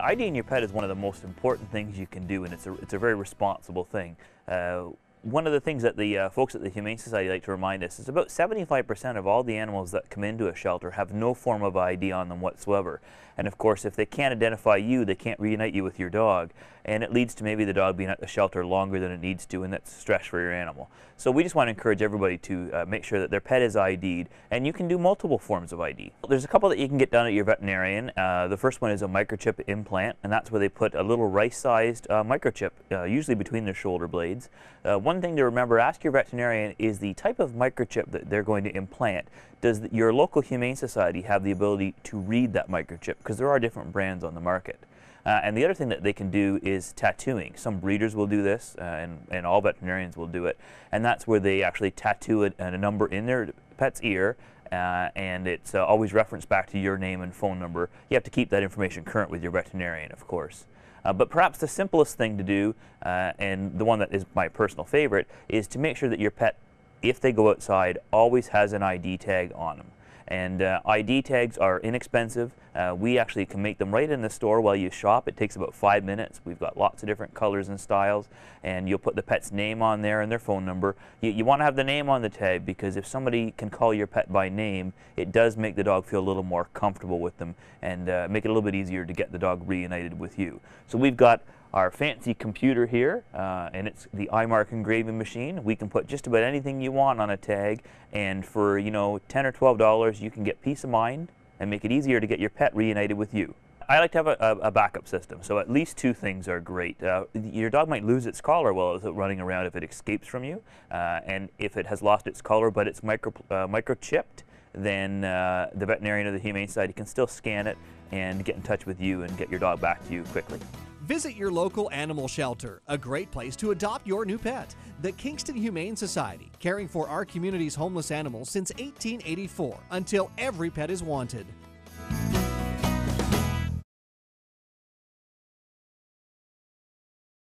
IDing your pet is one of the most important things you can do, and it's a very responsible thing. One of the things that the folks at the Humane Society like to remind us is about 75% of all the animals that come into a shelter have no form of ID on them whatsoever. And of course, if they can't identify you, they can't reunite you with your dog. And it leads to maybe the dog being at the shelter longer than it needs to, and that's stress for your animal. So we just want to encourage everybody to make sure that their pet is ID'd, and you can do multiple forms of ID. There's a couple that you can get done at your veterinarian. The first one is a microchip implant, and that's where they put a little rice-sized microchip, usually between their shoulder blades. One thing to remember, ask your veterinarian, is the type of microchip that they're going to implant, does your local Humane Society have the ability to read that microchip? Because there are different brands on the market. And the other thing that they can do is tattooing. Some breeders will do this, and all veterinarians will do it. And that's where they actually tattoo a number in their pet's ear, and it's always referenced back to your name and phone number. You have to keep that information current with your veterinarian, of course. But perhaps the simplest thing to do, and the one that is my personal favorite, is to make sure that your pet, if they go outside, always has an ID tag on them. And ID tags are inexpensive. We actually can make them right in the store while you shop. It takes about 5 minutes. We've got lots of different colors and styles, and you'll put the pet's name on there and their phone number. You want to have the name on the tag, because if somebody can call your pet by name, it does make the dog feel a little more comfortable with them, and make it a little bit easier to get the dog reunited with you. So we've got our fancy computer here, and it's the iMark engraving machine. We can put just about anything you want on a tag, and for, you know, $10 or $12, you can get peace of mind and make it easier to get your pet reunited with you. I like to have a backup system, so at least two things are great. Your dog might lose its collar while it's running around if it escapes from you, and if it has lost its collar but it's microchipped, then the veterinarian of the Humane Society can still scan it and get in touch with you and get your dog back to you quickly. Visit your local animal shelter, a great place to adopt your new pet. The Kingston Humane Society, caring for our community's homeless animals since 1884, until every pet is wanted.